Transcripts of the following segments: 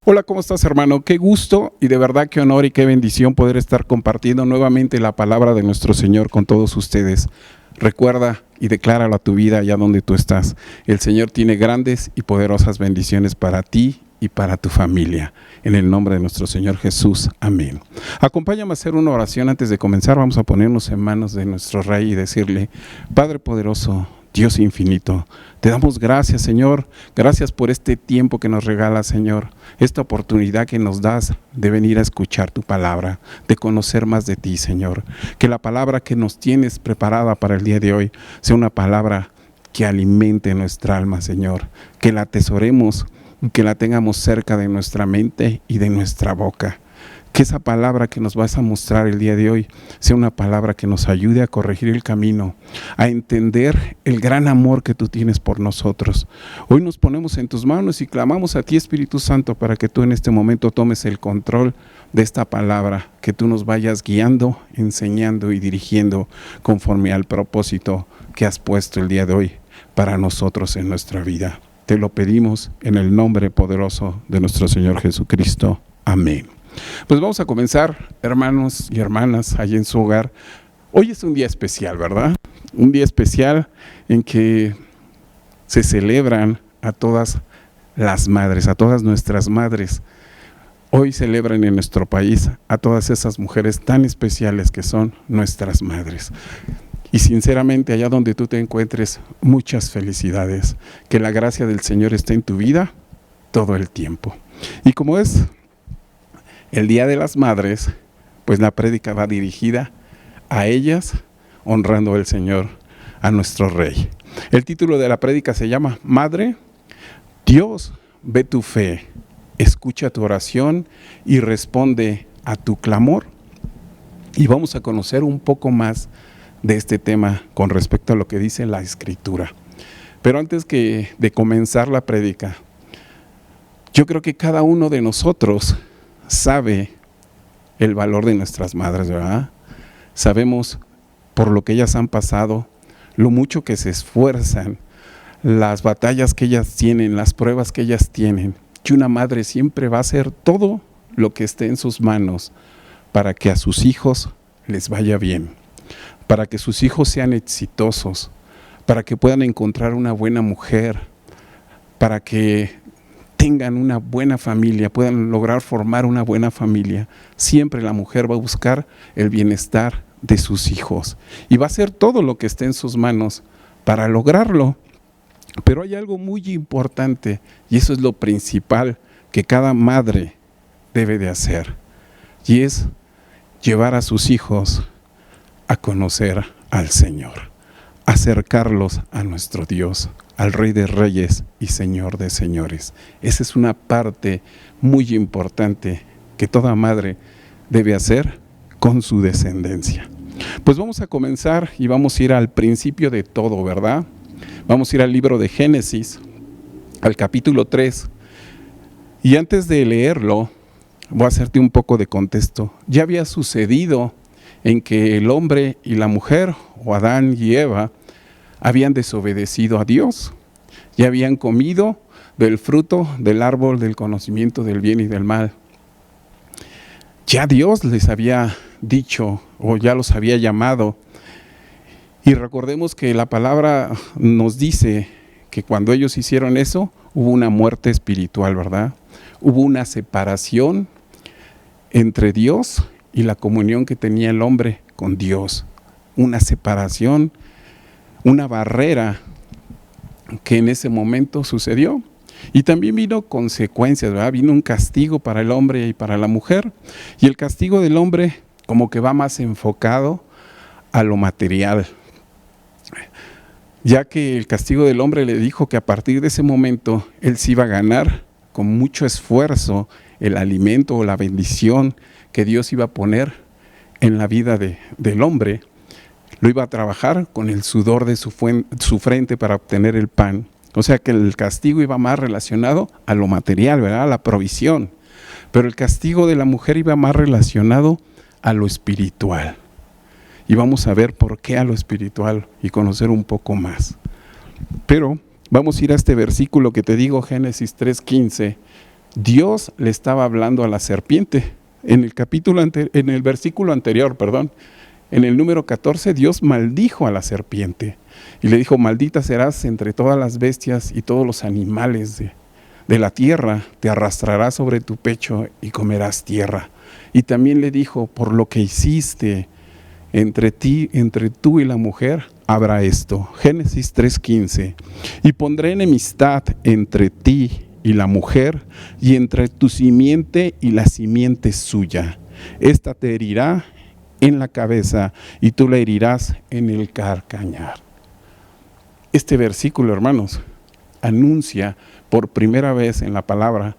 Hola, ¿cómo estás, hermano? Qué gusto y de verdad qué honor y qué bendición poder estar compartiendo nuevamente la palabra de nuestro Señor con todos ustedes. Recuerda y decláralo a tu vida allá donde tú estás. El Señor tiene grandes y poderosas bendiciones para ti y para tu familia. En el nombre de nuestro Señor Jesús. Amén. Acompáñame a hacer una oración antes de comenzar. Vamos a ponernos en manos de nuestro Rey y decirle: Padre poderoso, Dios infinito, te damos gracias, Señor. Gracias por este tiempo que nos regalas, Señor. Esta oportunidad que nos das de venir a escuchar tu palabra, de conocer más de ti, Señor. Que la palabra que nos tienes preparada para el día de hoy sea una palabra que alimente nuestra alma, Señor. Que la atesoremos, que la tengamos cerca de nuestra mente y de nuestra boca. Que esa palabra que nos vas a mostrar el día de hoy sea una palabra que nos ayude a corregir el camino, a entender el gran amor que tú tienes por nosotros. Hoy nos ponemos en tus manos y clamamos a ti, Espíritu Santo, para que tú en este momento tomes el control de esta palabra, que tú nos vayas guiando, enseñando y dirigiendo conforme al propósito que has puesto el día de hoy para nosotros en nuestra vida. Te lo pedimos en el nombre poderoso de nuestro Señor Jesucristo. Amén. Pues vamos a comenzar, hermanos y hermanas, allí en su hogar. Hoy es un día especial, ¿verdad? Un día especial en que se celebran a todas las madres, a todas nuestras madres. Hoy celebran en nuestro país a todas esas mujeres tan especiales que son nuestras madres. Y sinceramente, allá donde tú te encuentres, muchas felicidades. Que la gracia del Señor esté en tu vida todo el tiempo. Y como es el Día de las Madres, pues la prédica va dirigida a ellas, honrando al Señor, a nuestro Rey. El título de la prédica se llama: Madre, Dios ve tu fe, escucha tu oración y responde a tu clamor. Y vamos a conocer un poco más de este tema con respecto a lo que dice la Escritura. Pero antes de comenzar la prédica, yo creo que cada uno de nosotros sabe el valor de nuestras madres, ¿verdad? Sabemos por lo que ellas han pasado, lo mucho que se esfuerzan, las batallas que ellas tienen, las pruebas que ellas tienen. Que una madre siempre va a hacer todo lo que esté en sus manos para que a sus hijos les vaya bien, para que sus hijos sean exitosos, para que puedan encontrar una buena mujer, para que tengan una buena familia, puedan lograr formar una buena familia. Siempre la mujer va a buscar el bienestar de sus hijos y va a hacer todo lo que esté en sus manos para lograrlo. Pero hay algo muy importante, y eso es lo principal que cada madre debe de hacer, y es llevar a sus hijos a conocer al Señor, acercarlos a nuestro Dios, al Rey de Reyes y Señor de Señores. Esa es una parte muy importante que toda madre debe hacer con su descendencia. Pues vamos a comenzar y vamos a ir al principio de todo, ¿verdad? Vamos a ir al libro de Génesis, al capítulo 3. Y antes de leerlo, voy a hacerte un poco de contexto. Ya había sucedido en que el hombre y la mujer, o Adán y Eva, habían desobedecido a Dios. Ya habían comido del fruto del árbol del conocimiento del bien y del mal. Ya Dios les había dicho, o ya los había llamado. Y recordemos que la palabra nos dice que cuando ellos hicieron eso, hubo una muerte espiritual, ¿verdad? Hubo una separación entre Dios y la comunión que tenía el hombre con Dios. Una separación, una barrera que en ese momento sucedió. Y también vino consecuencias, ¿verdad? Vino un castigo para el hombre y para la mujer. Y el castigo del hombre como que va más enfocado a lo material, ya que el castigo del hombre le dijo que a partir de ese momento él se iba a ganar con mucho esfuerzo el alimento o la bendición que Dios iba a poner en la vida del hombre. Lo iba a trabajar con el sudor de su frente para obtener el pan. O sea que el castigo iba más relacionado a lo material, ¿verdad? A la provisión. Pero el castigo de la mujer iba más relacionado a lo espiritual. Y vamos a ver por qué a lo espiritual y conocer un poco más. Pero vamos a ir a este versículo que te digo, Génesis 3:15, Dios le estaba hablando a la serpiente. En el versículo anterior, en el número 14, Dios maldijo a la serpiente y le dijo: maldita serás entre todas las bestias y todos los animales de la tierra, te arrastrarás sobre tu pecho y comerás tierra. Y también le dijo: por lo que hiciste entre tú y la mujer, habrá esto. Génesis 3:15. Y pondré enemistad entre ti y la mujer, y entre tu simiente y la simiente suya. Esta te herirá en la cabeza, y tú la herirás en el calcañar. Este versículo, hermanos, anuncia por primera vez en la palabra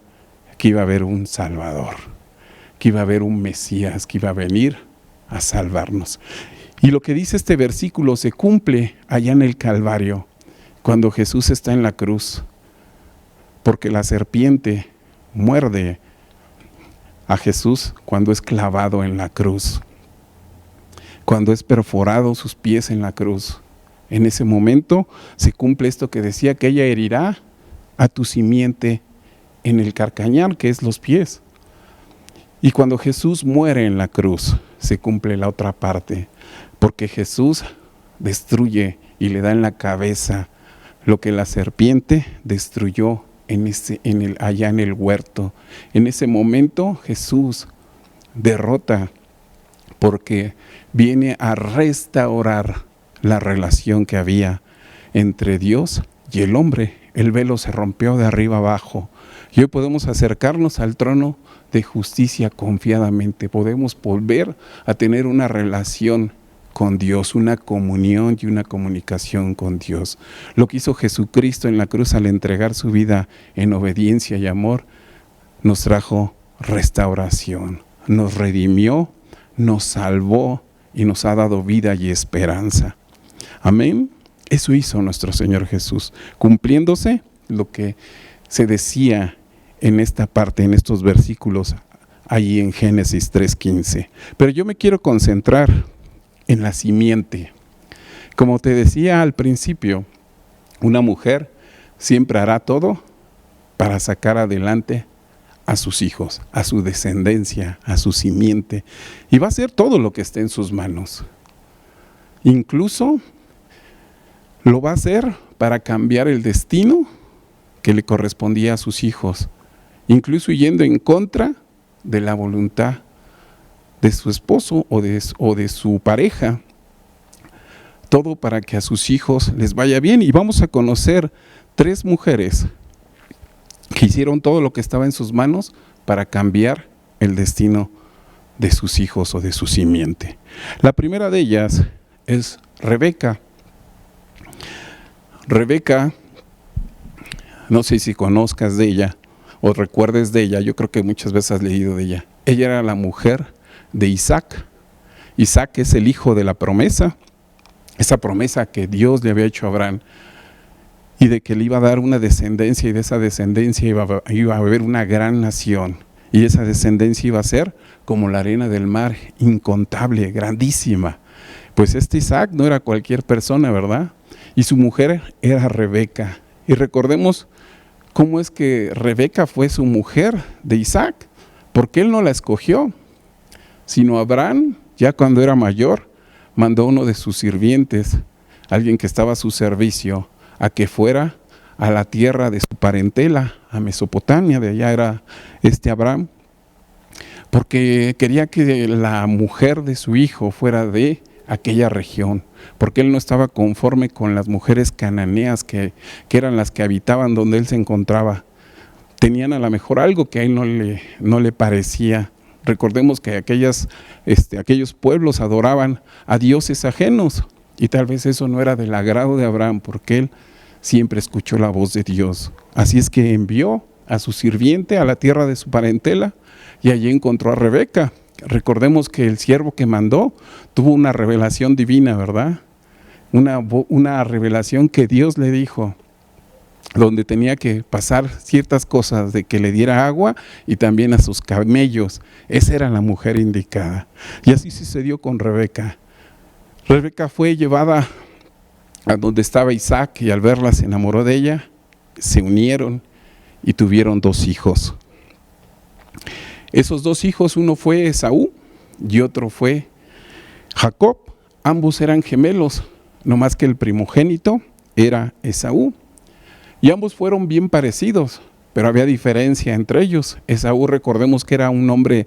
que iba a haber un Salvador, que iba a haber un Mesías, que iba a venir a salvarnos. Y lo que dice este versículo se cumple allá en el Calvario, cuando Jesús está en la cruz, porque la serpiente muerde a Jesús cuando es clavado en la cruz, cuando es perforado sus pies en la cruz. En ese momento se cumple esto que decía, que ella herirá a tu simiente en el calcañar, que es los pies. Y cuando Jesús muere en la cruz, se cumple la otra parte, porque Jesús destruye y le da en la cabeza lo que la serpiente destruyó allá en el huerto. En ese momento Jesús derrota, porque viene a restaurar la relación que había entre Dios y el hombre. El velo se rompió de arriba abajo y hoy podemos acercarnos al trono de justicia confiadamente. Podemos volver a tener una relación con Dios, una comunión y una comunicación con Dios. Lo que hizo Jesucristo en la cruz al entregar su vida en obediencia y amor, nos trajo restauración, nos redimió, nos salvó y nos ha dado vida y esperanza. Amén. Eso hizo nuestro Señor Jesús, cumpliéndose lo que se decía en esta parte, en estos versículos, allí en Génesis 3:15. Pero yo me quiero concentrar en la simiente. Como te decía al principio, una mujer siempre hará todo para sacar adelante a sus hijos, a su descendencia, a su simiente, y va a hacer todo lo que esté en sus manos. Incluso lo va a hacer para cambiar el destino que le correspondía a sus hijos, incluso yendo en contra de la voluntad de su esposo o de su pareja. Todo para que a sus hijos les vaya bien. Y vamos a conocer 3 mujeres que hicieron todo lo que estaba en sus manos para cambiar el destino de sus hijos o de su simiente. La primera de ellas es Rebeca. Rebeca, no sé si conozcas de ella o recuerdes de ella, yo creo que muchas veces has leído de ella. Ella era la mujer de Isaac. Isaac es el hijo de la promesa, esa promesa que Dios le había hecho a Abraham, y de que le iba a dar una descendencia, y de esa descendencia iba a haber una gran nación, y esa descendencia iba a ser como la arena del mar, incontable, grandísima. Pues este Isaac no era cualquier persona, ¿verdad? Y su mujer era Rebeca. Y recordemos cómo es que Rebeca fue su mujer de Isaac, porque él no la escogió, sino Abraham, ya cuando era mayor, mandó a uno de sus sirvientes, alguien que estaba a su servicio, a que fuera a la tierra de su parentela, a Mesopotamia, de allá era Abraham, porque quería que la mujer de su hijo fuera de aquella región, porque él no estaba conforme con las mujeres cananeas que eran las que habitaban donde él se encontraba. Tenían a lo mejor algo que a él no le parecía. Recordemos que aquellos pueblos adoraban a dioses ajenos, y tal vez eso no era del agrado de Abraham, porque él siempre escuchó la voz de Dios. Así es que envió a su sirviente a la tierra de su parentela, y allí encontró a Rebeca. Recordemos que el siervo que mandó tuvo una revelación divina, ¿verdad? Una revelación que Dios le dijo, donde tenía que pasar ciertas cosas, de que le diera agua y también a sus camellos. Esa era la mujer indicada. Y así sucedió con Rebeca. Rebeca fue llevada a donde estaba Isaac, y al verla se enamoró de ella, se unieron y tuvieron 2 hijos. Esos dos hijos, uno fue Esaú y otro fue Jacob. Ambos eran gemelos, no más que el primogénito era Esaú. Y ambos fueron bien parecidos, pero había diferencia entre ellos. Esaú, recordemos que era un hombre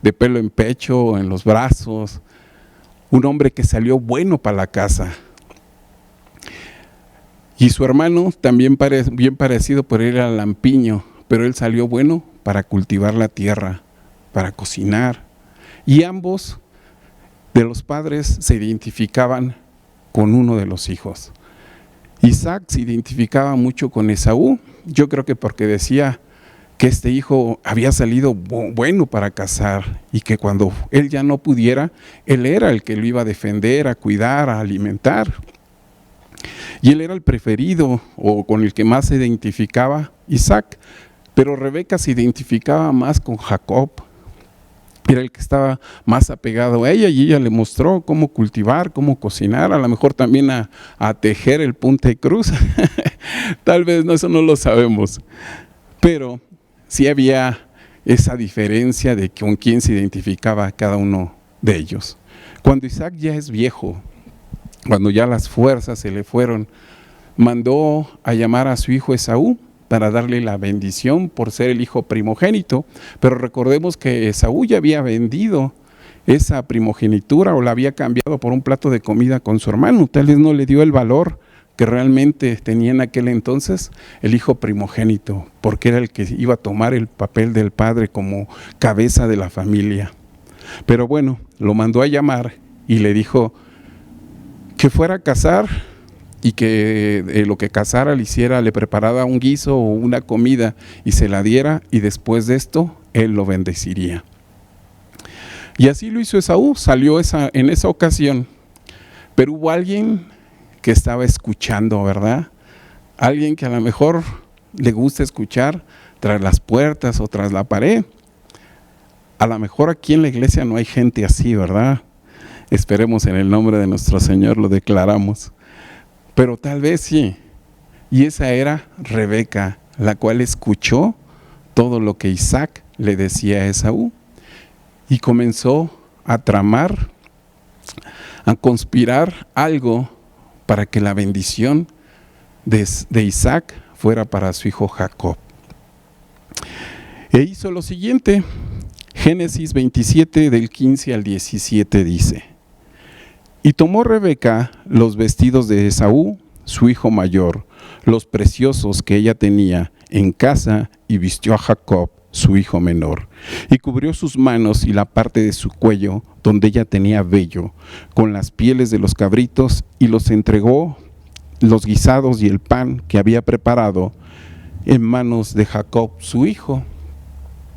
de pelo en pecho, en los brazos, un hombre que salió bueno para la casa. Y su hermano también bien parecido, pero era lampiño, pero él salió bueno para cultivar la tierra, para cocinar. Y ambos de los padres se identificaban con uno de los hijos. Isaac se identificaba mucho con Esaú, yo creo que porque decía que este hijo había salido bueno para cazar y que cuando él ya no pudiera, él era el que lo iba a defender, a cuidar, a alimentar. Y él era el preferido o con el que más se identificaba Isaac, pero Rebeca se identificaba más con Jacob. Era el que estaba más apegado a ella y ella le mostró cómo cultivar, cómo cocinar, a lo mejor también a tejer el punte cruz. Tal vez eso no lo sabemos, pero sí había esa diferencia de con quién se identificaba cada uno de ellos. Cuando Isaac ya es viejo, cuando ya las fuerzas se le fueron, mandó a llamar a su hijo Esaú para darle la bendición por ser el hijo primogénito, pero recordemos que Esaú ya había vendido esa primogenitura o la había cambiado por un plato de comida con su hermano. Tal vez no le dio el valor que realmente tenía en aquel entonces el hijo primogénito, porque era el que iba a tomar el papel del padre como cabeza de la familia. Pero bueno, lo mandó a llamar y le dijo que fuera a cazar y que lo que cazara le hiciera, le preparara un guiso o una comida y se la diera, y después de esto él lo bendeciría. Y así lo hizo Esaú, salió en esa ocasión, pero hubo alguien que estaba escuchando, ¿verdad? Alguien que a lo mejor le gusta escuchar tras las puertas o tras la pared. A lo mejor aquí en la iglesia no hay gente así, ¿verdad? Esperemos en el nombre de nuestro Señor lo declaramos. Pero tal vez sí. Y esa era Rebeca, la cual escuchó todo lo que Isaac le decía a Esaú y comenzó a tramar, a conspirar algo para que la bendición de Isaac fuera para su hijo Jacob. E hizo lo siguiente. Génesis 27 del 15 al 17 dice: y tomó Rebeca los vestidos de Esaú, su hijo mayor, los preciosos que ella tenía en casa, y vistió a Jacob, su hijo menor, y cubrió sus manos y la parte de su cuello, donde ella tenía vello, con las pieles de los cabritos, y los entregó los guisados y el pan que había preparado en manos de Jacob, su hijo.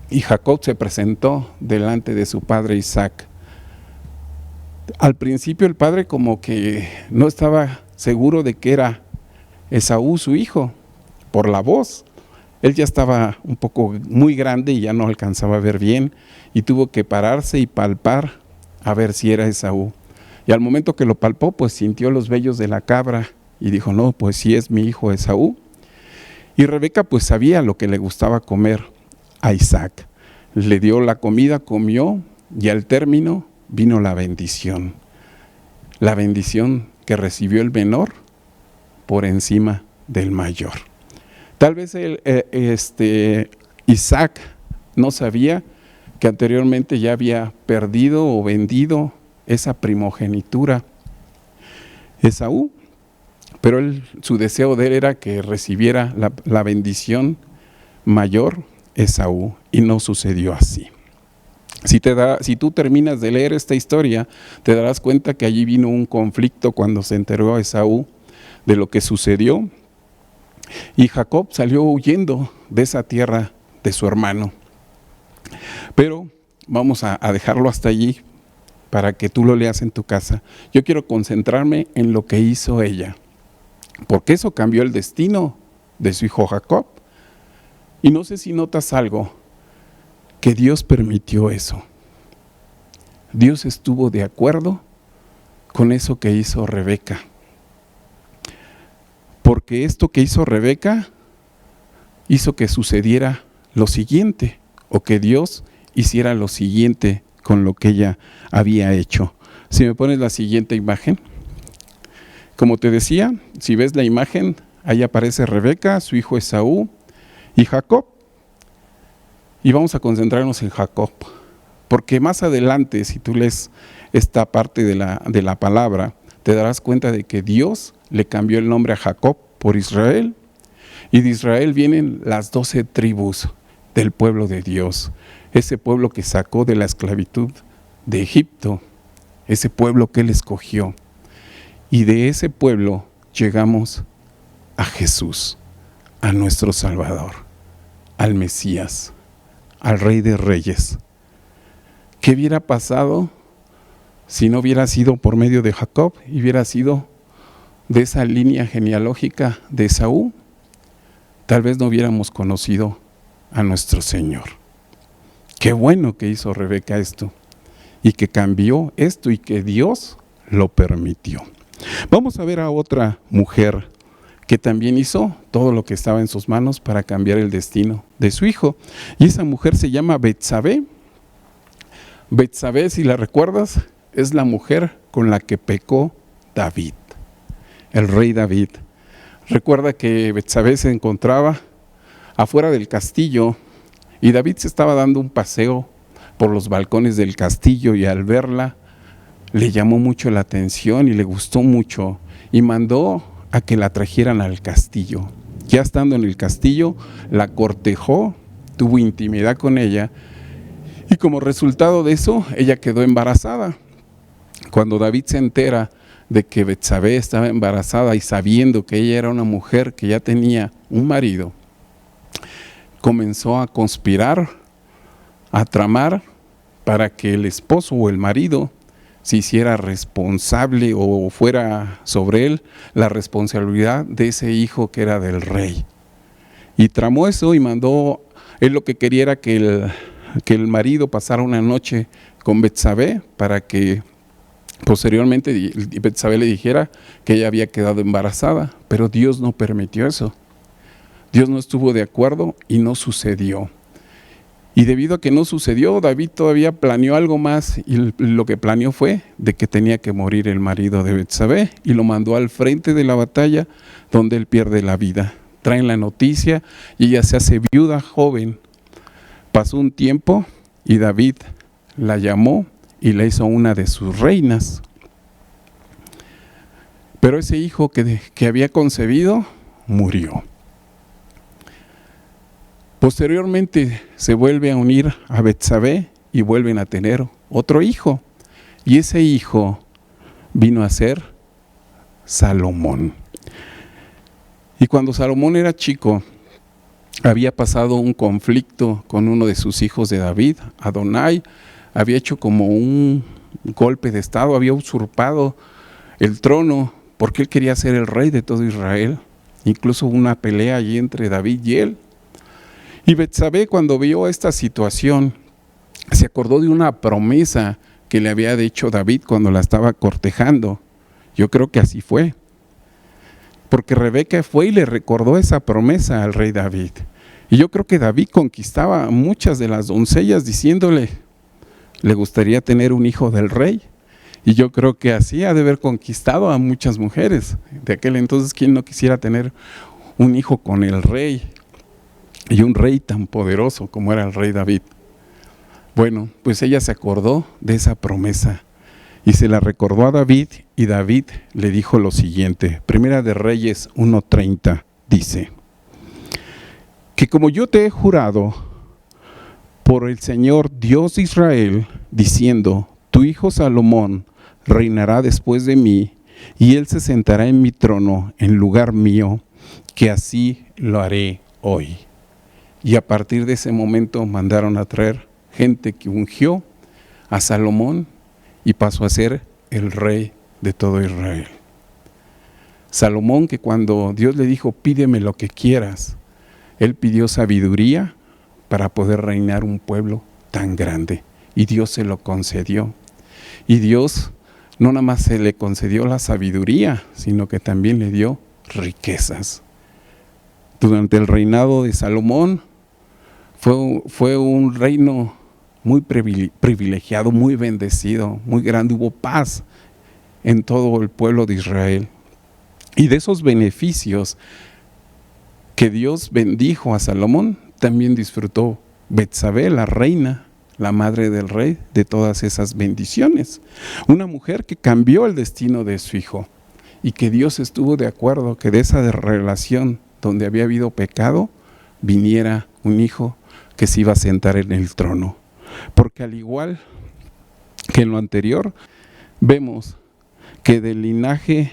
Y Jacob se presentó delante de su padre Isaac. Al principio el padre como que no estaba seguro de que era Esaú su hijo, por la voz. Él ya estaba un poco muy grande y ya no alcanzaba a ver bien, y tuvo que pararse y palpar a ver si era Esaú. Y al momento que lo palpó, pues sintió los vellos de la cabra y dijo: no, pues sí es mi hijo Esaú. Y Rebeca pues sabía lo que le gustaba comer a Isaac. Le dio la comida, comió, y al término vino la bendición que recibió el menor por encima del mayor. Tal vez Isaac no sabía que anteriormente ya había perdido o vendido esa primogenitura Esaú, pero su deseo de él era que recibiera la bendición mayor Esaú, y no sucedió así. Si tú terminas de leer esta historia, te darás cuenta que allí vino un conflicto cuando se enteró Esaú de lo que sucedió, y Jacob salió huyendo de esa tierra de su hermano. Pero vamos a dejarlo hasta allí para que tú lo leas en tu casa. Yo quiero concentrarme en lo que hizo ella, porque eso cambió el destino de su hijo Jacob. Y no sé si notas algo, que Dios permitió eso. Dios estuvo de acuerdo con eso que hizo Rebeca. Porque esto que hizo Rebeca hizo que sucediera lo siguiente, o que Dios hiciera lo siguiente con lo que ella había hecho. Si me pones la siguiente imagen. Como te decía, si ves la imagen, ahí aparece Rebeca, su hijo Esaú y Jacob. Y vamos a concentrarnos en Jacob, porque más adelante, si tú lees esta parte de la palabra, te darás cuenta de que Dios le cambió el nombre a Jacob por Israel, y de Israel vienen las 12 tribus del pueblo de Dios, ese pueblo que sacó de la esclavitud de Egipto, ese pueblo que Él escogió. Y de ese pueblo llegamos a Jesús, a nuestro Salvador, al Mesías, al Rey de Reyes. ¿Qué hubiera pasado si no hubiera sido por medio de Jacob y hubiera sido de esa línea genealógica de Esaú? Tal vez no hubiéramos conocido a nuestro Señor. Qué bueno que hizo Rebeca esto y que cambió esto y que Dios lo permitió. Vamos a ver a otra mujer que también hizo todo lo que estaba en sus manos para cambiar el destino de su hijo. Y esa mujer se llama Betsabé. Betsabé, si la recuerdas, es la mujer con la que pecó David, el rey David. Recuerda que Betsabé se encontraba afuera del castillo y David se estaba dando un paseo por los balcones del castillo, y al verla le llamó mucho la atención y le gustó mucho y mandó a que la trajeran al castillo. Ya estando en el castillo, la cortejó, tuvo intimidad con ella, y como resultado de eso, ella quedó embarazada. Cuando David se entera de que Betsabé estaba embarazada y sabiendo que ella era una mujer que ya tenía un marido, comenzó a conspirar, a tramar para que el esposo o el marido se hiciera responsable o fuera sobre él la responsabilidad de ese hijo que era del rey. Y tramó eso y mandó, él lo que quería era que el marido pasara una noche con Betsabé para que posteriormente Betsabé le dijera que ella había quedado embarazada, pero Dios no permitió eso. Dios no estuvo de acuerdo y no sucedió. Y debido a que no sucedió, David todavía planeó algo más, y lo que planeó fue de que tenía que morir el marido de Betsabé, y lo mandó al frente de la batalla donde él pierde la vida. Traen la noticia y ella se hace viuda joven. Pasó un tiempo y David la llamó y la hizo una de sus reinas. Pero ese hijo que había concebido murió. Posteriormente se vuelve a unir a Betsabé y vuelven a tener otro hijo. Y ese hijo vino a ser Salomón. Y cuando Salomón era chico, había pasado un conflicto con uno de sus hijos de David, Adonai. Había hecho como un golpe de estado, había usurpado el trono porque él quería ser el rey de todo Israel. Incluso hubo una pelea allí entre David y él. Y Betsabé, cuando vio esta situación, se acordó de una promesa que le había hecho David cuando la estaba cortejando. Yo creo que así fue, porque Rebeca fue y le recordó esa promesa al rey David. Y yo creo que David conquistaba a muchas de las doncellas diciéndole, le gustaría tener un hijo del rey. Y yo creo que así ha de haber conquistado a muchas mujeres de aquel entonces. ¿Quién no quisiera tener un hijo con el rey? Y un rey tan poderoso como era el rey David. Bueno, pues ella se acordó de esa promesa y se la recordó a David, y David le dijo lo siguiente. Primera de Reyes 1:30 dice, que como yo te he jurado por el Señor Dios de Israel, diciendo, tu hijo Salomón reinará después de mí, y él se sentará en mi trono en lugar mío, que así lo haré hoy. Y a partir de ese momento mandaron a traer gente que ungió a Salomón y pasó a ser el rey de todo Israel. Salomón, que cuando Dios le dijo, pídeme lo que quieras, él pidió sabiduría para poder reinar un pueblo tan grande. Y Dios se lo concedió. Y Dios no nada más se le concedió la sabiduría, sino que también le dio riquezas. Durante el reinado de Salomón, Fue un reino muy privilegiado, muy bendecido, muy grande. Hubo paz en todo el pueblo de Israel. Y de esos beneficios que Dios bendijo a Salomón, también disfrutó Betsabé, la reina, la madre del rey, de todas esas bendiciones. Una mujer que cambió el destino de su hijo y que Dios estuvo de acuerdo que de esa relación donde había habido pecado, viniera un hijo que se iba a sentar en el trono. Porque al igual que en lo anterior, vemos que del linaje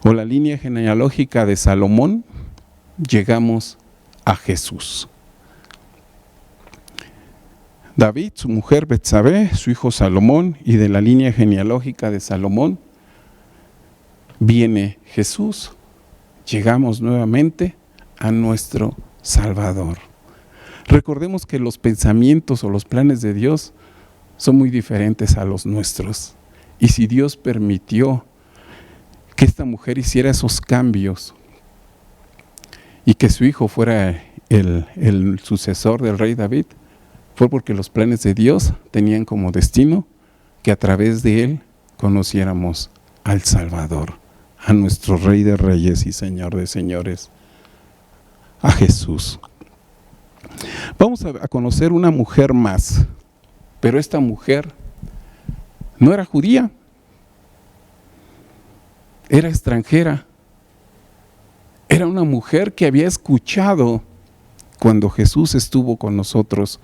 o la línea genealógica de Salomón, llegamos a Jesús. David, su mujer Betsabé, su hijo Salomón, y de la línea genealógica de Salomón viene Jesús. Llegamos nuevamente a nuestro Salvador. Recordemos que los pensamientos o los planes de Dios son muy diferentes a los nuestros. Y si Dios permitió que esta mujer hiciera esos cambios y que su hijo fuera el sucesor del rey David, fue porque los planes de Dios tenían como destino que a través de él conociéramos al Salvador, a nuestro Rey de Reyes y Señor de Señores, a Jesús. Vamos a conocer una mujer más, pero esta mujer no era judía, era extranjera. Era una mujer que había escuchado cuando Jesús estuvo con nosotros,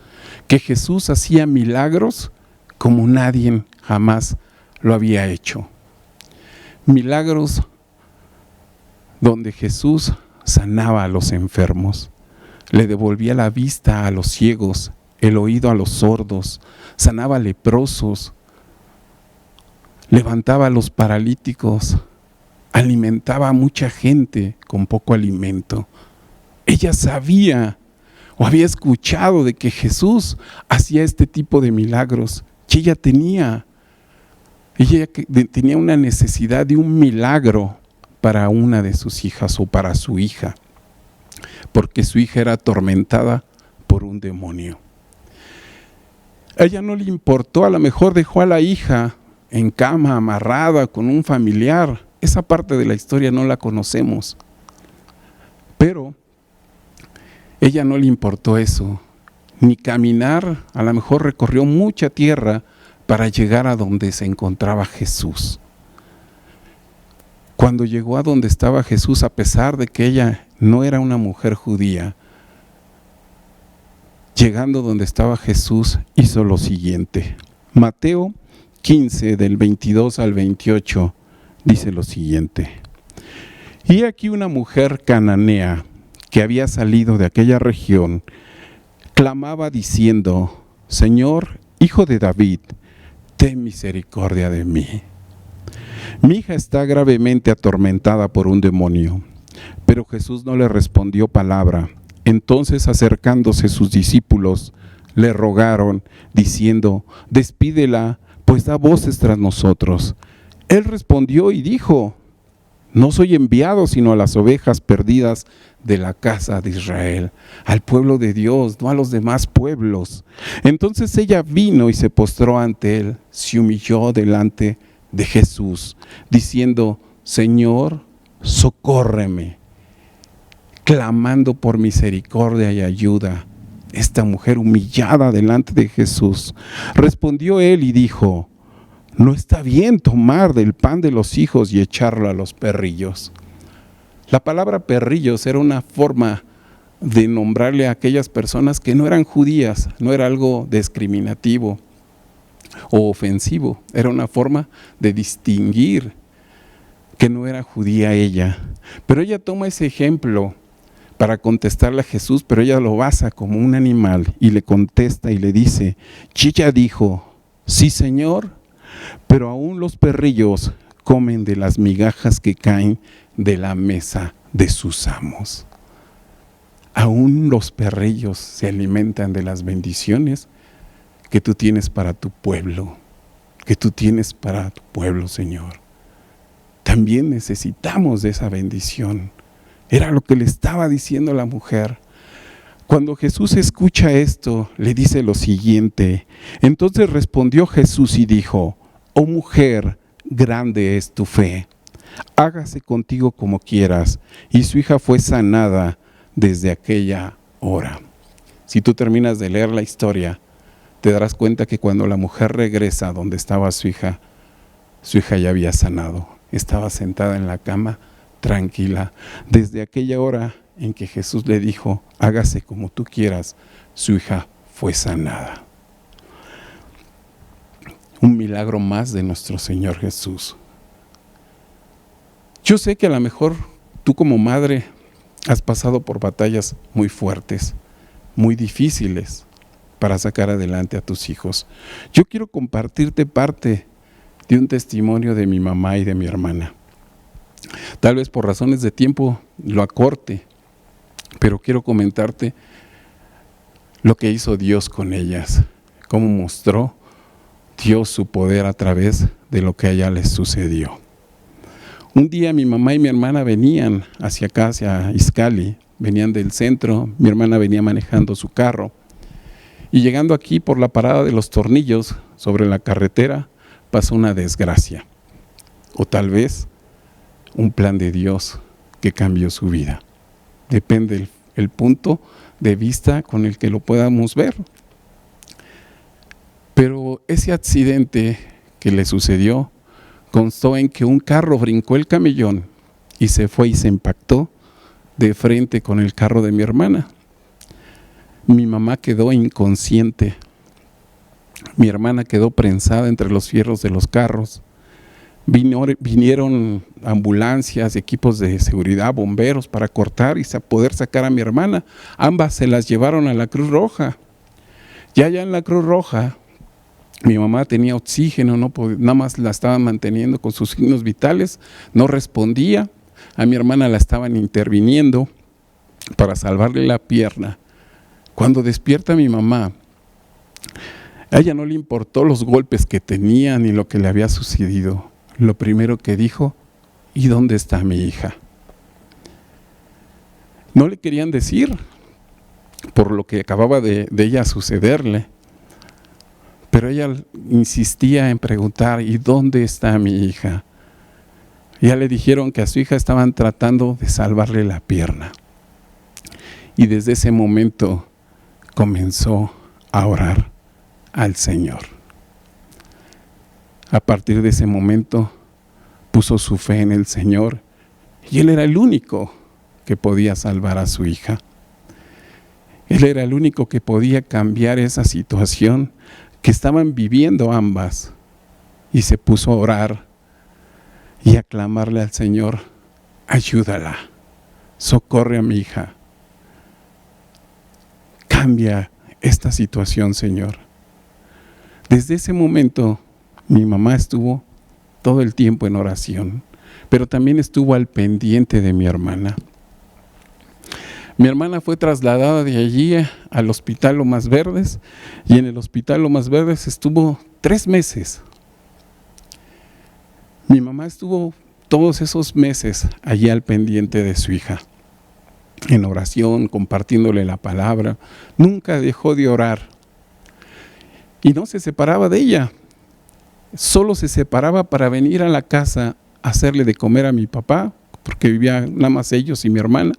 que Jesús hacía milagros como nadie jamás lo había hecho. Milagros donde Jesús sanaba a los enfermos, le devolvía la vista a los ciegos, el oído a los sordos, sanaba a leprosos, levantaba a los paralíticos, alimentaba a mucha gente con poco alimento. Ella sabía o había escuchado de que Jesús hacía este tipo de milagros, y ella tenía una necesidad de un milagro para una de sus hijas o para su hija, porque su hija era atormentada por un demonio. A ella no le importó, a lo mejor dejó a la hija en cama, amarrada con un familiar. Esa parte de la historia no la conocemos, pero ella no le importó eso, ni caminar. A lo mejor recorrió mucha tierra para llegar a donde se encontraba Jesús. Cuando llegó a donde estaba Jesús, a pesar de que ella no era una mujer judía, llegando donde estaba Jesús, hizo lo siguiente. Mateo 15, del 22 al 28, dice lo siguiente: y aquí una mujer cananea que había salido de aquella región, clamaba diciendo: Señor, hijo de David, ten misericordia de mí. Mi hija está gravemente atormentada por un demonio. Pero Jesús no le respondió palabra. Entonces, acercándose sus discípulos, le rogaron, diciendo: despídela, pues da voces tras nosotros. Él respondió y dijo: no soy enviado sino a las ovejas perdidas de la casa de Israel, al pueblo de Dios, no a los demás pueblos. Entonces ella vino y se postró ante él, se humilló delante de Jesús, diciendo: Señor, socórreme, clamando por misericordia y ayuda. Esta mujer humillada delante de Jesús. Respondió él y dijo: no está bien tomar del pan de los hijos y echarlo a los perrillos. La palabra perrillos era una forma de nombrarle a aquellas personas que no eran judías, no era algo discriminativo o ofensivo, era una forma de distinguir que no era judía ella. Pero ella toma ese ejemplo para contestarle a Jesús, pero ella lo basa como un animal y le contesta y le dice, y ella dijo: sí, Señor, pero aún los perrillos comen de las migajas que caen de la mesa de sus amos. Aún los perrillos se alimentan de las bendiciones que tú tienes para tu pueblo, Señor. También necesitamos de esa bendición. Era lo que le estaba diciendo la mujer. Cuando Jesús escucha esto, le dice lo siguiente: entonces respondió Jesús y dijo: oh mujer, grande es tu fe, hágase contigo como quieras. Y su hija fue sanada desde aquella hora. Si tú terminas de leer la historia, te darás cuenta que cuando la mujer regresa donde estaba su hija ya había sanado. Estaba sentada en la cama, tranquila. Desde aquella hora en que Jesús le dijo: hágase como tú quieras, su hija fue sanada. Un milagro más de nuestro Señor Jesús. Yo sé que a lo mejor tú como madre has pasado por batallas muy fuertes, muy difíciles para sacar adelante a tus hijos. Yo quiero compartirte parte de un testimonio de mi mamá y de mi hermana. Tal vez por razones de tiempo lo acorte, pero quiero comentarte lo que hizo Dios con ellas, cómo mostró Dios su poder a través de lo que a ella les sucedió. Un día mi mamá y mi hermana venían hacia acá, hacia Izcalli, venían del centro, mi hermana venía manejando su carro, y llegando aquí por la parada de los Tornillos, sobre la carretera, pasó una desgracia, o tal vez un plan de Dios que cambió su vida. Depende el punto de vista con el que lo podamos ver. Pero ese accidente que le sucedió constó en que un carro brincó el camellón y se fue y se impactó de frente con el carro de mi hermana. Mi mamá quedó inconsciente. Mi hermana quedó prensada entre los fierros de los carros. Vinieron ambulancias, equipos de seguridad, bomberos para cortar y poder sacar a mi hermana. Ambas se las llevaron a la Cruz Roja. Ya allá en la Cruz Roja, mi mamá tenía oxígeno, nada más la estaban manteniendo con sus signos vitales, no respondía. A mi hermana la estaban interviniendo para salvarle la pierna. Cuando despierta mi mamá, a ella no le importó los golpes que tenía ni lo que le había sucedido. Lo primero que dijo: ¿y dónde está mi hija? No le querían decir por lo que acababa de ella sucederle, pero ella insistía en preguntar: ¿y dónde está mi hija? Ya le dijeron que a su hija estaban tratando de salvarle la pierna. Y desde ese momento comenzó a orar al Señor. A partir de ese momento puso su fe en el Señor y Él era el único que podía salvar a su hija. Él era el único que podía cambiar esa situación que estaban viviendo ambas, y se puso a orar y a clamarle al Señor: ayúdala, socorre a mi hija, cambia esta situación, Señor. Desde ese momento mi mamá estuvo todo el tiempo en oración, pero también estuvo al pendiente de mi hermana. Mi hermana fue trasladada de allí al Hospital Lomas Verdes, y en el Hospital Lomas Verdes estuvo 3 meses. Mi mamá estuvo todos esos meses allí al pendiente de su hija, en oración, compartiéndole la palabra. Nunca dejó de orar y no se separaba de ella. Solo se separaba para venir a la casa a hacerle de comer a mi papá, porque vivían nada más ellos y mi hermana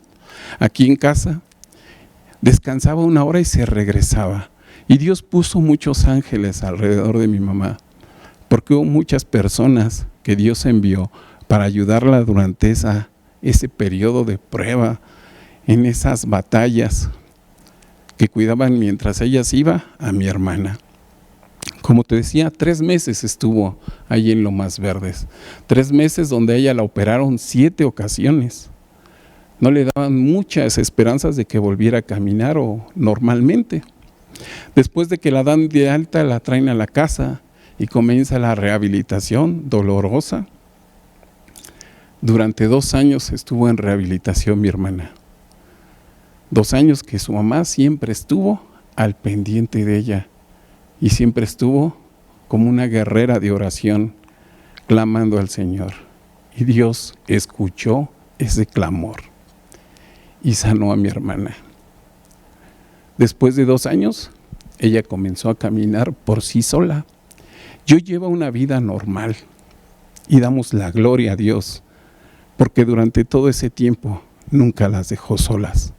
aquí en casa. Descansaba 1 hora y se regresaba. Y Dios puso muchos ángeles alrededor de mi mamá, porque hubo muchas personas que Dios envió para ayudarla durante ese periodo de prueba, en esas batallas que cuidaban mientras ella se iba a mi hermana. Como te decía, 3 meses estuvo ahí en Lomas Verdes. 3 meses donde a ella la operaron 7 ocasiones. No le daban muchas esperanzas de que volviera a caminar o normalmente. Después de que la dan de alta, la traen a la casa y comienza la rehabilitación dolorosa. Durante 2 años estuvo en rehabilitación mi hermana. 2 años que su mamá siempre estuvo al pendiente de ella y siempre estuvo como una guerrera de oración clamando al Señor. Y Dios escuchó ese clamor y sanó a mi hermana. Después de 2 años, ella comenzó a caminar por sí sola. Yo llevo una vida normal y damos la gloria a Dios, porque durante todo ese tiempo nunca las dejó solas.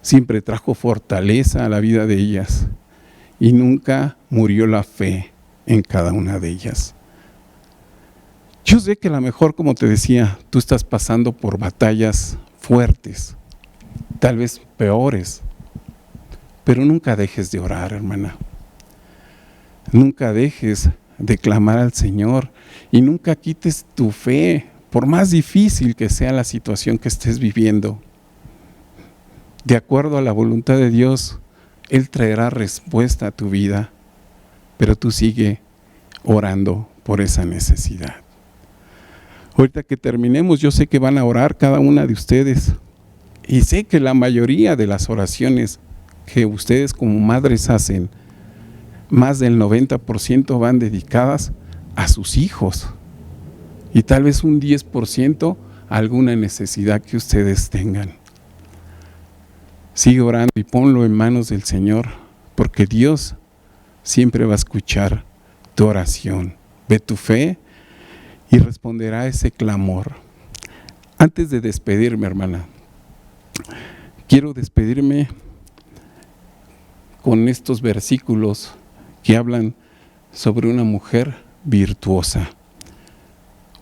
Siempre trajo fortaleza a la vida de ellas y nunca murió la fe en cada una de ellas. Yo sé que a lo mejor, como te decía, tú estás pasando por batallas fuertes, tal vez peores, pero nunca dejes de orar, hermana. Nunca dejes de clamar al Señor y nunca quites tu fe, por más difícil que sea la situación que estés viviendo. De acuerdo a la voluntad de Dios, Él traerá respuesta a tu vida, pero tú sigue orando por esa necesidad. Ahorita que terminemos, yo sé que van a orar cada una de ustedes y sé que la mayoría de las oraciones que ustedes como madres hacen, más del 90% van dedicadas a sus hijos y tal vez un 10% a alguna necesidad que ustedes tengan. Sigue orando y ponlo en manos del Señor, porque Dios siempre va a escuchar tu oración. Ve tu fe y responderá a ese clamor. Antes de despedirme, hermana, quiero despedirme con estos versículos que hablan sobre una mujer virtuosa,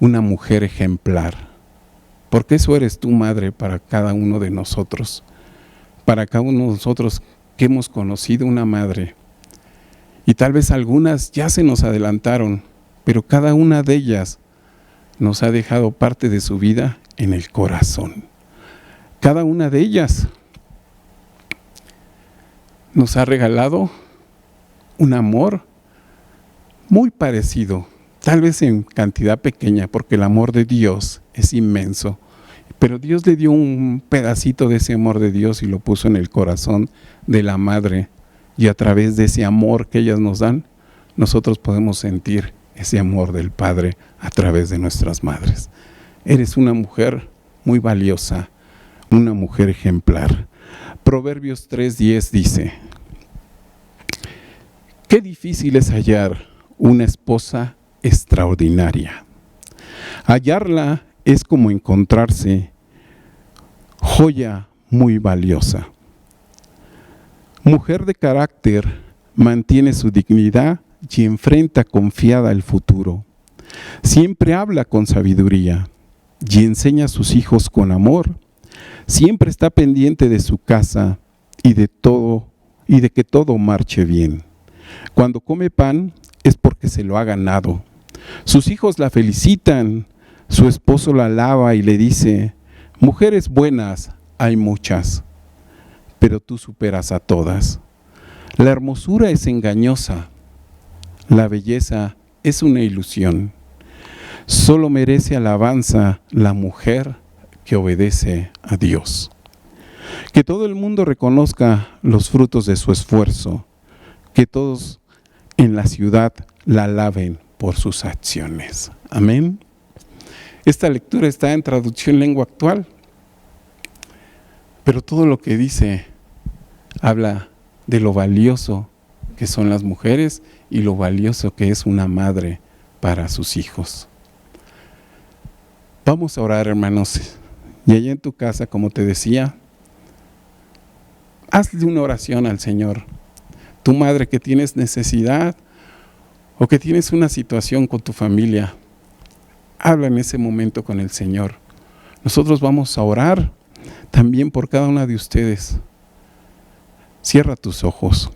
una mujer ejemplar. Porque eso eres tú, madre, para cada uno de nosotros. Para cada uno de nosotros que hemos conocido una madre. Y tal vez algunas ya se nos adelantaron, pero cada una de ellas nos ha dejado parte de su vida en el corazón. Cada una de ellas nos ha regalado un amor muy parecido, tal vez en cantidad pequeña, porque el amor de Dios es inmenso. Pero Dios le dio un pedacito de ese amor de Dios y lo puso en el corazón de la madre. Y a través de ese amor que ellas nos dan, nosotros podemos sentir ese amor del Padre a través de nuestras madres. Eres una mujer muy valiosa, una mujer ejemplar. Proverbios 3:10 dice: qué difícil es hallar una esposa extraordinaria. Hallarla es como encontrarse joya muy valiosa. Mujer de carácter, mantiene su dignidad y enfrenta confiada el futuro. Siempre habla con sabiduría y enseña a sus hijos con amor. Siempre está pendiente de su casa y de que todo marche bien. Cuando come pan es porque se lo ha ganado. Sus hijos la felicitan. Su esposo la alaba y le dice: mujeres buenas hay muchas, pero tú superas a todas. La hermosura es engañosa, la belleza es una ilusión. Solo merece alabanza la mujer que obedece a Dios. Que todo el mundo reconozca los frutos de su esfuerzo, que todos en la ciudad la alaben por sus acciones. Amén. Esta lectura está en traducción lengua actual, pero todo lo que dice habla de lo valioso que son las mujeres y lo valioso que es una madre para sus hijos. Vamos a orar, hermanos, y allá en tu casa, como te decía, hazle una oración al Señor. Tu madre que tienes necesidad o que tienes una situación con tu familia, habla en ese momento con el Señor. Nosotros vamos a orar también por cada una de ustedes. Cierra tus ojos.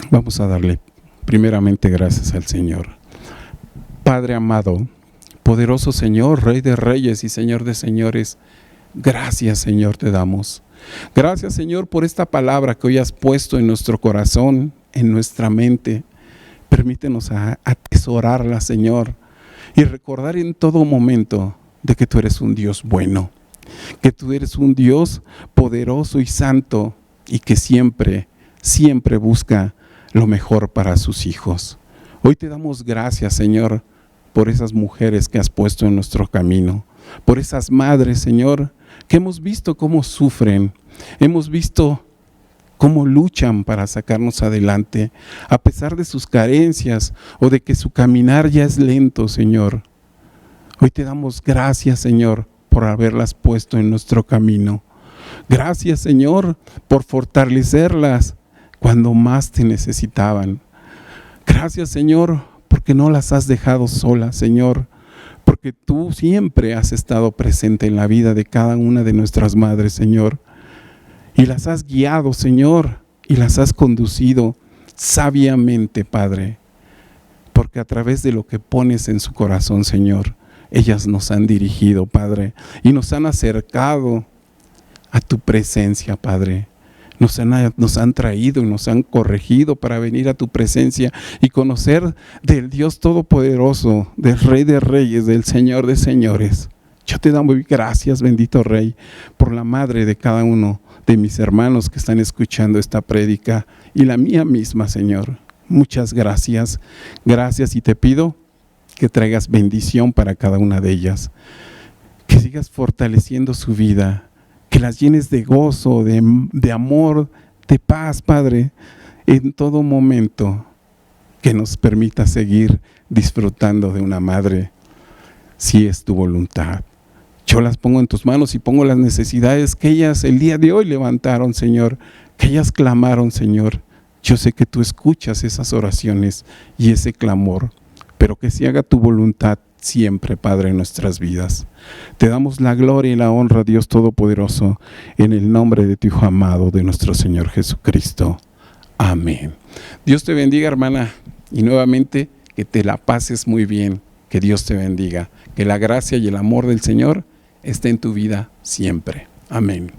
Vamos a darle primeramente gracias al Señor. Padre amado, poderoso Señor, Rey de Reyes y Señor de Señores, gracias, Señor, te damos. Gracias, Señor, por esta palabra que hoy has puesto en nuestro corazón, en nuestra mente. Permítenos atesorarla, Señor, y recordar en todo momento de que tú eres un Dios bueno, que tú eres un Dios poderoso y santo y que siempre, siempre busca lo mejor para sus hijos. Hoy te damos gracias, Señor, por esas mujeres que has puesto en nuestro camino, por esas madres, Señor, que hemos visto cómo sufren, hemos visto cómo luchan para sacarnos adelante, a pesar de sus carencias o de que su caminar ya es lento, Señor. Hoy te damos gracias, Señor, por haberlas puesto en nuestro camino. Gracias, Señor, por fortalecerlas cuando más te necesitaban. Gracias, Señor, porque no las has dejado solas, Señor, porque tú siempre has estado presente en la vida de cada una de nuestras madres, Señor, y las has guiado, Señor, y las has conducido sabiamente, Padre, porque a través de lo que pones en su corazón, Señor, ellas nos han dirigido, Padre, y nos han acercado a tu presencia, Padre. Nos han traído y nos han corregido para venir a tu presencia y conocer del Dios Todopoderoso, del Rey de Reyes, del Señor de Señores. Yo te doy gracias, bendito Rey, por la madre de cada uno de mis hermanos que están escuchando esta prédica y la mía misma, Señor. Muchas gracias. Gracias, y te pido que traigas bendición para cada una de ellas. Que sigas fortaleciendo su vida, que las llenes de gozo, de amor, de paz, Padre, en todo momento, que nos permita seguir disfrutando de una madre, si es tu voluntad. Yo las pongo en tus manos y pongo las necesidades que ellas el día de hoy levantaron, Señor, que ellas clamaron, Señor. Yo sé que tú escuchas esas oraciones y ese clamor, pero que se haga tu voluntad siempre, Padre, en nuestras vidas. Te damos la gloria y la honra, Dios Todopoderoso, en el nombre de tu Hijo amado, de nuestro Señor Jesucristo. Amén. Dios te bendiga, hermana, y nuevamente que te la pases muy bien. Que Dios te bendiga. Que la gracia y el amor del Señor esté en tu vida siempre. Amén.